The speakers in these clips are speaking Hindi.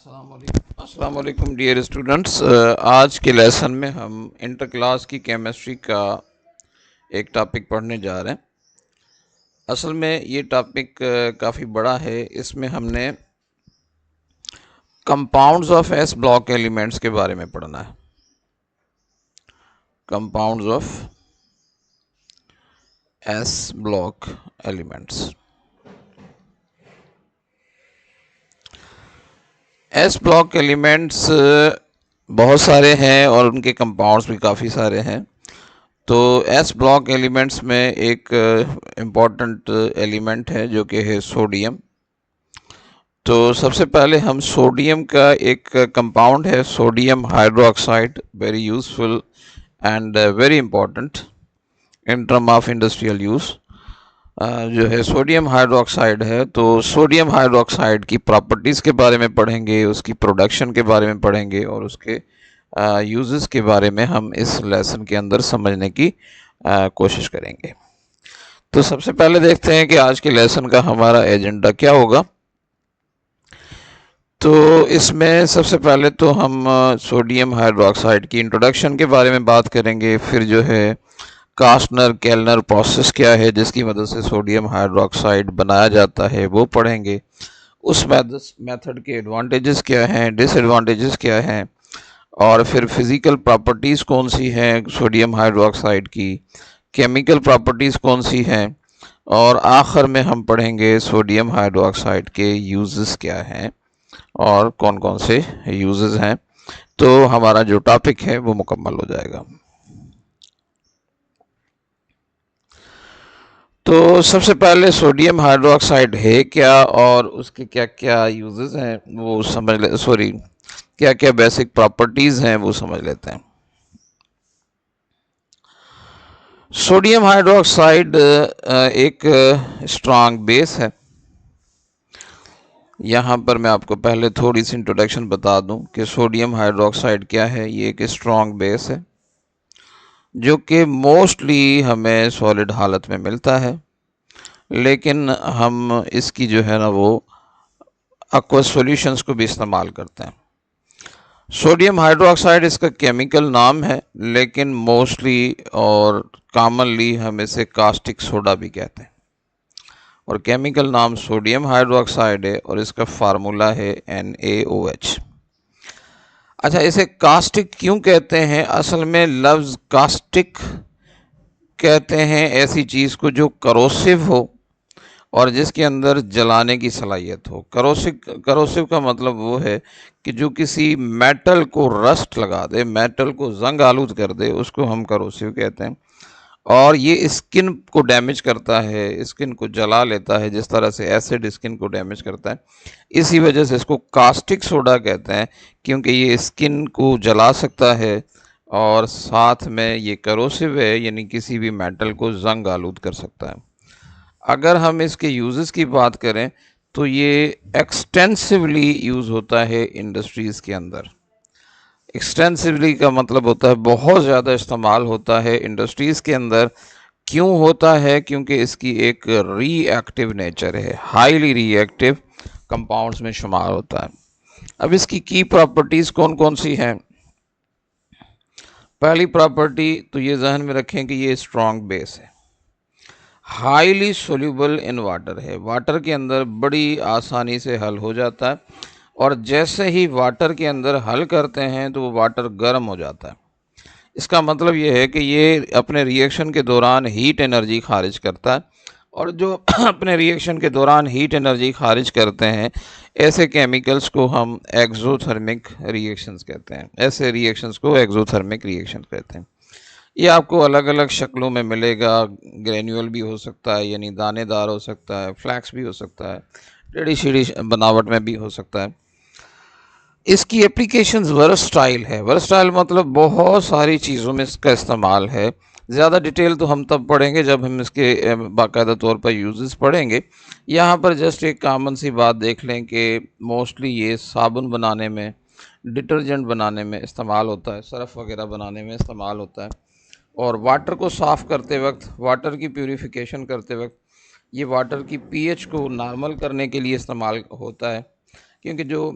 अस्सलाम वालेकुम डियर स्टूडेंट्स। आज के लेसन में हम इंटर क्लास की केमिस्ट्री का एक टॉपिक पढ़ने जा रहे हैं। असल में ये टॉपिक काफ़ी बड़ा है। इसमें हमने compounds of S block elements के बारे में पढ़ना है। Compounds of S block elements. S block elements बहुत सारे हैं और उनके कंपाउंड्स भी काफ़ी सारे हैं। तो एस ब्लॉक एलिमेंट्स में एक इम्पॉर्टेंट एलिमेंट है जो कि है सोडियम। तो सबसे पहले हम सोडियम का एक कंपाउंड है sodium hydroxide, very useful and very important in term of industrial use. जो है सोडियम हाइड्रोक्साइड है, तो सोडियम हाइड्रोक्साइड की प्रॉपर्टीज़ के बारे में पढ़ेंगे, उसकी प्रोडक्शन के बारे में पढ़ेंगे और उसके यूज़ेस के बारे में हम इस लेसन के अंदर समझने की कोशिश करेंगे। तो सबसे पहले देखते हैं कि आज के लेसन का हमारा एजेंडा क्या होगा। तो इसमें सबसे पहले तो हम सोडियम हाइड्रोक्साइड की इंट्रोडक्शन के बारे में बात करेंगे, फिर जो है कास्टनर केल्नर प्रोसेस क्या है जिसकी मदद से सोडियम हाइड्रोक्साइड बनाया जाता है वो पढ़ेंगे, उस मेथड के एडवांटेजेस क्या हैं, डिसएडवांटेजेस क्या हैं, और फिर फिज़िकल प्रॉपर्टीज़ कौन सी हैं सोडियम हाइड्रोक्साइड की, केमिकल प्रॉपर्टीज़ कौन सी हैं, और आखिर में हम पढ़ेंगे सोडियम हाइड्रोक्साइड के यूजेस क्या हैं और कौन कौन से यूजेस हैं। तो हमारा जो टॉपिक है वो मुकम्मल हो जाएगा। तो सबसे पहले सोडियम हाइड्रोक्साइड है क्या और उसके क्या क्या यूजेस हैं वो समझ ले, क्या क्या बेसिक प्रॉपर्टीज़ हैं वो समझ लेते हैं। सोडियम हाइड्रोक्साइड एक स्ट्रॉन्ग बेस है। यहाँ पर मैं आपको पहले थोड़ी सी इंट्रोडक्शन बता दूं कि सोडियम हाइड्रोक्साइड क्या है। ये एक स्ट्रॉन्ग बेस है जो कि मोस्टली हमें सॉलिड हालत में मिलता है, लेकिन हम इसकी जो है ना वो एक्वस सॉल्यूशंस को भी इस्तेमाल करते हैं। सोडियम हाइड्रोक्साइड इसका केमिकल नाम है, लेकिन मोस्टली और कॉमनली हम इसे कास्टिक सोडा भी कहते हैं और केमिकल नाम सोडियम हाइड्रोक्साइड है और इसका फार्मूला है NaOH। अच्छा, इसे कास्टिक क्यों कहते हैं? असल में लफ्ज़ कास्टिक कहते हैं ऐसी चीज़ को जो करोसिव हो और जिसके अंदर जलाने की सलाहियत हो। करोसिव का मतलब वो है कि जो किसी मेटल को रस्ट लगा दे, मेटल को जंग आलूद कर दे, उसको हम करोसिव कहते हैं। और ये स्किन को डैमेज करता है, स्किन को जला लेता है, जिस तरह से एसिड स्किन को डैमेज करता है। इसी वजह से इसको कास्टिक सोडा कहते हैं, क्योंकि ये स्किन को जला सकता है और साथ में ये करोसिव है, यानी किसी भी मेटल को जंग आलूद कर सकता है। अगर हम इसके यूज़ेस की बात करें तो ये एक्सटेंसिवली यूज़ होता है इंडस्ट्रीज़ के अंदर। एक्सटेंसिवली का मतलब होता है बहुत ज़्यादा इस्तेमाल होता है इंडस्ट्रीज़ के अंदर। क्यों होता है? क्योंकि इसकी एक रिएक्टिव नेचर है, हाईली रिएक्टिव कंपाउंड्स में शुमार होता है। अब इसकी की प्रॉपर्टीज़ कौन कौन सी हैं? पहली प्रॉपर्टी तो ये जहन में रखें कि ये स्ट्रॉन्ग बेस है, हाईली सोल्यूबल इन वाटर है, वाटर के अंदर बड़ी आसानी से हल हो जाता है और जैसे ही वाटर के अंदर हल करते हैं तो वो वाटर गर्म हो जाता है। इसका मतलब ये है कि ये अपने रिएक्शन के दौरान हीट एनर्जी खारिज करता है और जो अपने रिएक्शन के दौरान हीट एनर्जी खारिज करते हैं ऐसे केमिकल्स को हम एक्सोथर्मिक रिएक्शंस कहते हैं। ऐसे रिएक्शंस को एक्सोथर्मिक रिएक्शंस कहते हैं। ये आपको अलग अलग शक्लों में मिलेगा। ग्रेन्यूल भी हो सकता है, यानी दानेदार हो सकता है, फ्लैक्स भी हो सकता है, टेढ़ी सीढ़ी बनावट में भी हो सकता है। इसकी एप्लीकेशंस वर्सटाइल है। वर्सटाइल मतलब बहुत सारी चीज़ों में इसका इस्तेमाल है। ज़्यादा डिटेल तो हम तब पढ़ेंगे जब हम इसके बाकायदा तौर पर यूजेस पढ़ेंगे। यहाँ पर जस्ट एक कॉमन सी बात देख लें कि मोस्टली ये साबुन बनाने में, डिटर्जेंट बनाने में इस्तेमाल होता है, सर्फ़ वगैरह बनाने में इस्तेमाल होता है और वाटर को साफ़ करते वक्त, वाटर की प्यूरिफिकेशन करते वक्त ये वाटर की पीएच को नॉर्मल करने के लिए इस्तेमाल होता है, क्योंकि जो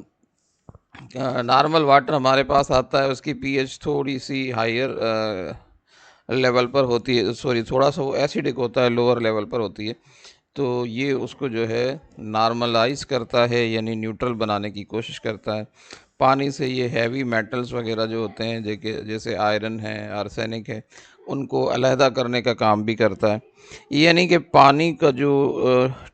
नॉर्मल वाटर हमारे पास आता है, उसकी पीएच थोड़ी सी हायर लेवल पर होती है, सॉरी थोड़ा सा वो एसिडिक होता है, लोअर लेवल पर होती है। तो ये उसको जो है नॉर्मलाइज करता है, यानी न्यूट्रल बनाने की कोशिश करता है। पानी से ये हैवी मेटल्स वगैरह जो होते हैं, जैसे आयरन है, आर्सेनिक है, उनको अलहदा करने का काम भी करता है। यानी कि पानी का जो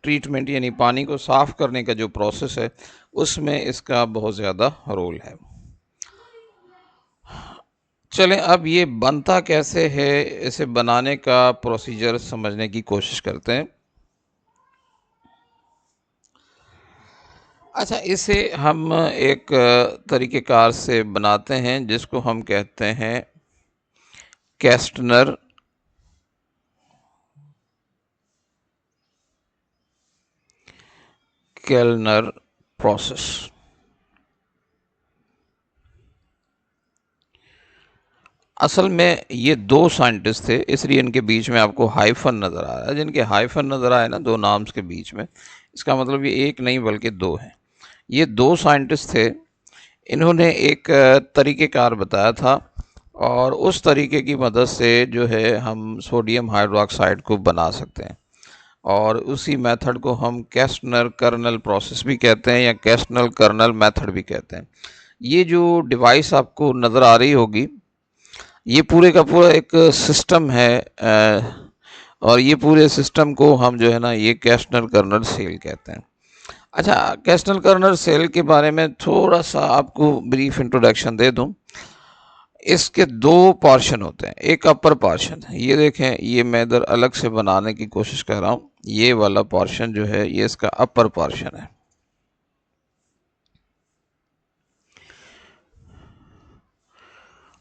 ट्रीटमेंट, यानी पानी को साफ़ करने का जो प्रोसेस है, उसमें इसका बहुत ज़्यादा रोल है। चलें, अब ये बनता कैसे है, इसे बनाने का प्रोसीजर समझने की कोशिश करते हैं। अच्छा, इसे हम एक तरीक़ेकार से बनाते हैं जिसको हम कहते हैं कैस्टनर केल्नर प्रोसेस। असल में ये दो साइंटिस्ट थे, इसलिए इनके बीच में आपको हाइफन नज़र आ रहा है। जिनके हाइफन नज़र आए ना दो नाम्स के बीच में, इसका मतलब ये एक नहीं बल्कि दो हैं। ये दो साइंटिस्ट थे, इन्होंने एक तरीक़ेकार बताया था, और उस तरीके की मदद से जो है हम सोडियम हाइड्रोक्साइड को बना सकते हैं। और उसी मेथड को हम कैस्टनर कर्नल प्रोसेस भी कहते हैं, या कैस्टनर कर्नल मेथड भी कहते हैं। ये जो डिवाइस आपको नज़र आ रही होगी, ये पूरे का पूरा एक सिस्टम है, और ये पूरे सिस्टम को हम जो है ना ये कैस्टनर कर्नल सेल कहते हैं। अच्छा, कैस्टनर कर्नल सेल के बारे में थोड़ा सा आपको ब्रीफ इंट्रोडक्शन दे दूं। इसके दो पोर्शन होते हैं, एक अपर पोर्शन, ये देखें, ये मैं इधर अलग से बनाने की कोशिश कर रहा हूँ। ये वाला पोर्शन जो है ये इसका अपर पोर्शन है।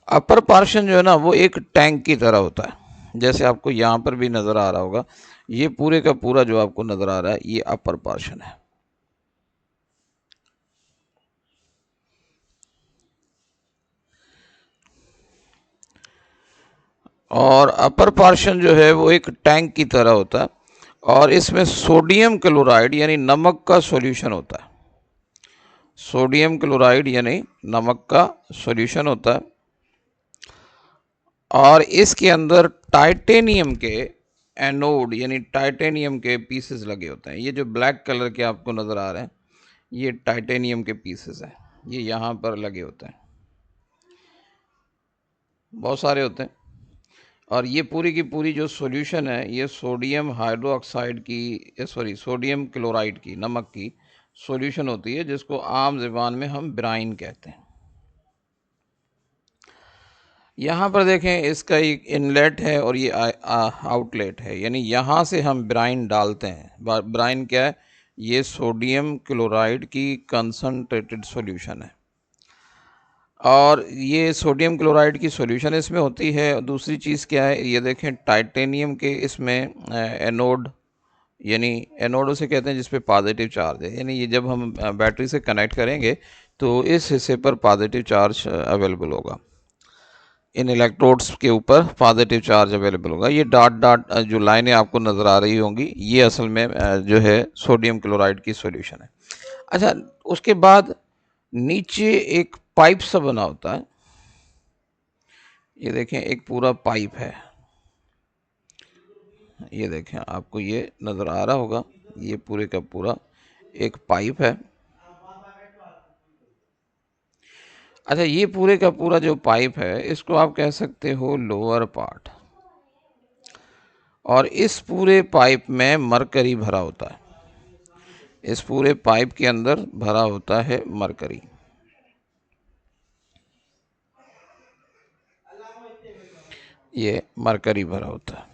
अपर पोर्शन जो है ना वो एक टैंक की तरह होता है, जैसे आपको यहाँ पर भी नज़र आ रहा होगा। ये पूरे का पूरा जो आपको नज़र आ रहा है ये अपर पोर्शन है। और अपर पोर्शन जो है वो एक टैंक की तरह होता है, और इसमें सोडियम क्लोराइड यानी नमक का सॉल्यूशन होता है। सोडियम क्लोराइड यानी नमक का सॉल्यूशन होता है, और इसके अंदर टाइटेनियम के एनोड यानी टाइटेनियम के पीसेस लगे होते हैं। ये जो ब्लैक कलर के आपको नज़र आ रहे हैं ये टाइटेनियम के पीसेस हैं, ये यहाँ पर लगे होते हैं, बहुत सारे होते हैं। और ये पूरी की पूरी जो सॉल्यूशन है ये सोडियम हाइड्रोक्साइड की, सॉरी सोडियम क्लोराइड की, नमक की सॉल्यूशन होती है, जिसको आम ज़बान में हम ब्राइन कहते हैं। यहाँ पर देखें, इसका एक इनलेट है और ये आउटलेट है, यानी यहाँ से हम ब्राइन डालते हैं। ब्राइन क्या है? ये सोडियम क्लोराइड की कंसनट्रेटेड सॉल्यूशन है, और ये सोडियम क्लोराइड की सॉल्यूशन इसमें होती है। दूसरी चीज़ क्या है, ये देखें, टाइटेनियम के इसमें एनोड, यानी एनोड उसे कहते हैं जिस पे पॉजिटिव चार्ज है, यानी ये जब हम बैटरी से कनेक्ट करेंगे तो इस हिस्से पर पॉजिटिव चार्ज अवेलेबल होगा, इन इलेक्ट्रोड्स के ऊपर पॉजिटिव चार्ज अवेलेबल होगा। ये डॉट डॉट जो लाइनें आपको नज़र आ रही होंगी, ये असल में जो है सोडियम क्लोराइड की सॉल्यूशन है। अच्छा, उसके बाद नीचे एक पाइप सा बना होता है, ये देखें एक पूरा पाइप है, ये देखें आपको ये नज़र आ रहा होगा, ये पूरे का पूरा एक पाइप है। अच्छा, ये पूरे का पूरा जो पाइप है इसको आप कह सकते हो लोअर पार्ट, और इस पूरे पाइप में मरकरी भरा होता है। इस पूरे पाइप के अंदर भरा होता है मरकरी। ये मरकरी भरा होता है।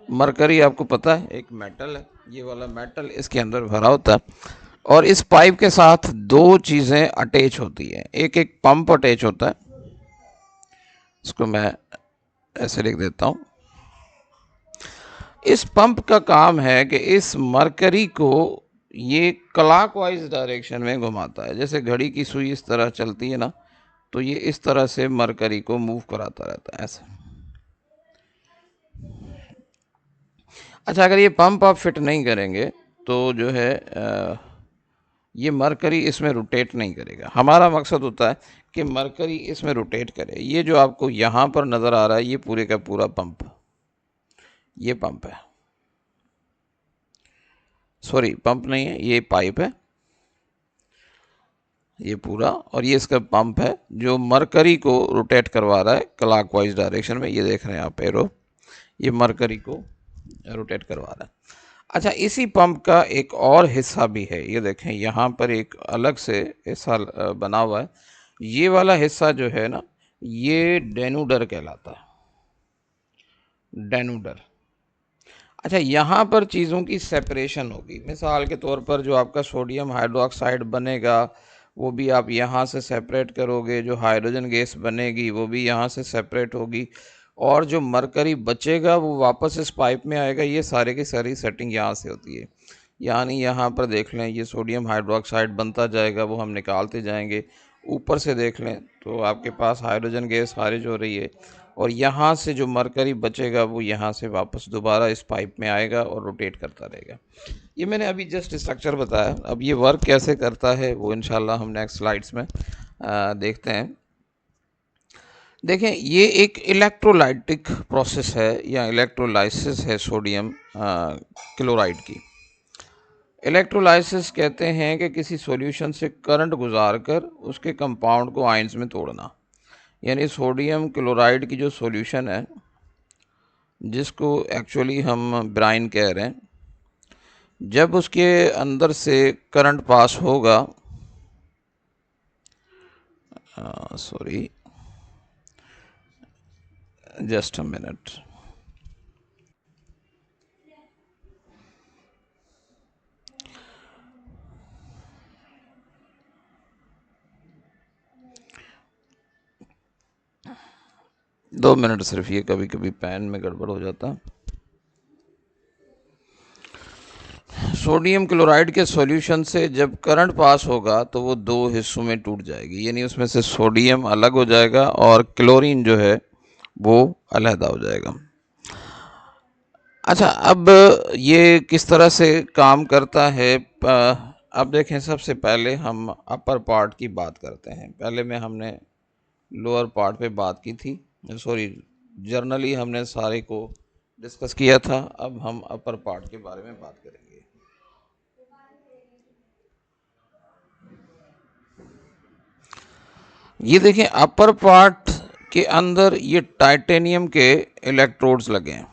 मरकरी आपको पता है एक मेटल है, ये वाला मेटल इसके अंदर भरा होता है। और इस पाइप के साथ दो चीज़ें अटैच होती हैं, एक एक पंप अटैच होता है, इसको मैं ऐसे लिख देता हूँ। इस पंप का काम है कि इस मरकरी को ये क्लॉकवाइज डायरेक्शन में घुमाता है, जैसे घड़ी की सुई इस तरह चलती है ना, तो ये इस तरह से मरकरी को मूव कराता रहता है ऐसे। अच्छा, अगर ये पंप आप फिट नहीं करेंगे तो जो है ये मरकरी इसमें रोटेट नहीं करेगा। हमारा मकसद होता है कि मरकरी इसमें रोटेट करे। ये जो आपको यहाँ पर नज़र आ रहा है ये पूरे का पूरा पंप, ये पंप है, सॉरी पंप नहीं है, ये पाइप है ये पूरा, और ये इसका पंप है जो मरकरी को रोटेट करवा रहा है क्लॉकवाइज डायरेक्शन में। ये देख रहे हैं आप एरो, ये मरकरी को रोटेट करवा रहा है। अच्छा, इसी पंप का एक और हिस्सा भी है, ये देखें यहाँ पर एक अलग से हिस्सा बना हुआ है। ये वाला हिस्सा जो है ना, ये डेनूडर कहलाता है, डेनूडर। अच्छा, यहाँ पर चीज़ों की सेपरेशन होगी। मिसाल के तौर पर जो आपका सोडियम हाइड्रोक्साइड बनेगा वो भी आप यहाँ से सेपरेट करोगे, जो हाइड्रोजन गैस बनेगी वो भी यहाँ से सेपरेट होगी, और जो मरकरी बचेगा वो वापस इस पाइप में आएगा। ये सारे की सारी सेटिंग यहाँ से होती है। यानी यहाँ पर देख लें, ये सोडियम हाइड्रोक्साइड बनता जाएगा, वो हम निकालते जाएंगे। ऊपर से देख लें तो आपके पास हाइड्रोजन गैस खारिज हो रही है, और यहाँ से जो मरकरी बचेगा वो यहाँ से वापस दोबारा इस पाइप में आएगा और रोटेट करता रहेगा। ये मैंने अभी जस्ट स्ट्रक्चर बताया। अब ये वर्क कैसे करता है वो इंशाल्लाह हम नेक्स्ट स्लाइड्स में देखते हैं। देखें, ये एक इलेक्ट्रोलाइटिक प्रोसेस है या इलेक्ट्रोलाइसिस है सोडियम क्लोराइड की। इलेक्ट्रोलाइसिस कहते हैं कि किसी सॉल्यूशन से करंट गुजार कर उसके कंपाउंड को आयंस में तोड़ना। यानी सोडियम क्लोराइड की जो सॉल्यूशन है, जिसको एक्चुअली हम ब्राइन कह रहे हैं, जब उसके अंदर से करंट पास होगा, सॉरी जस्ट अ मिनट, दो मिनट सिर्फ, ये कभी कभी पेन में गड़बड़ हो जाता है। सोडियम क्लोराइड के सॉल्यूशन से जब करंट पास होगा तो वो दो हिस्सों में टूट जाएगी। यानी उसमें से सोडियम अलग हो जाएगा और क्लोरीन जो है वो अलहदा हो जाएगा। अच्छा, अब ये किस तरह से काम करता है, अब देखें, सबसे पहले हम अपर पार्ट की बात करते हैं। पहले में हमने लोअर पार्ट पे बात की थी, सॉरी जर्नली हमने सारे को डिस्कस किया था। अब हम अपर पार्ट के बारे में बात करेंगे। ये देखें, अपर पार्ट के अंदर ये टाइटेनियम के इलेक्ट्रोड्स लगे हैं।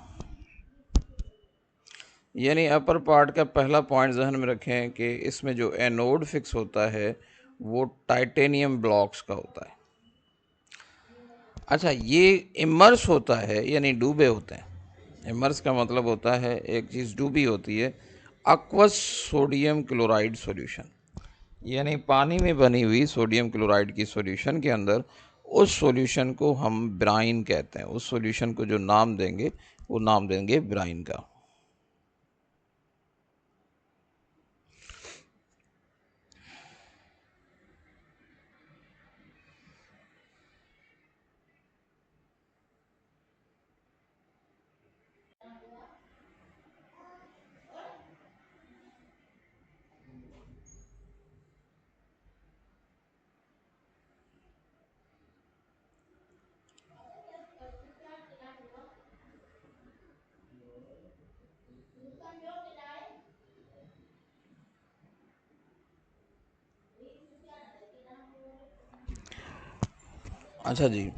यानी अपर पार्ट का पहला पॉइंट जहन में रखें कि इसमें जो एनोड फिक्स होता है वो टाइटेनियम ब्लॉक्स का होता है। अच्छा, ये इमर्स होता है यानी डूबे होते हैं। इमर्स का मतलब होता है एक चीज़ डूबी होती है। एक्वस सोडियम क्लोराइड सॉल्यूशन, यानी पानी में बनी हुई सोडियम क्लोराइड की सॉल्यूशन के अंदर, उस सॉल्यूशन को हम ब्राइन कहते हैं। उस सॉल्यूशन को जो नाम देंगे वो नाम देंगे ब्राइन का। अच्छा जी,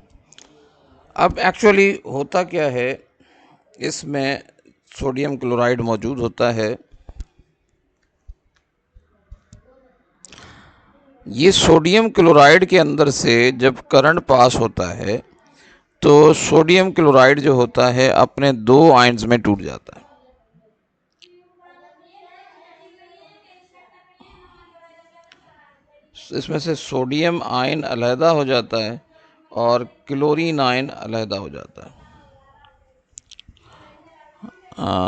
अब एक्चुअली होता क्या है, इसमें सोडियम क्लोराइड मौजूद होता है। ये सोडियम क्लोराइड के अंदर से जब करंट पास होता है तो सोडियम क्लोराइड जो होता है अपने दो आयंस में टूट जाता है। इसमें से सोडियम आयन अलहदा हो जाता है और क्लोरीन आयन अलहदा हो जाता है।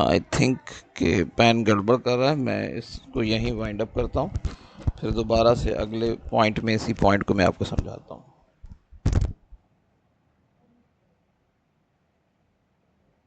आई थिंक कि पेन गड़बड़ कर रहा है। मैं इसको यहीं वाइंड अप करता हूँ, फिर दोबारा से अगले पॉइंट में इसी पॉइंट को मैं आपको समझाता हूँ।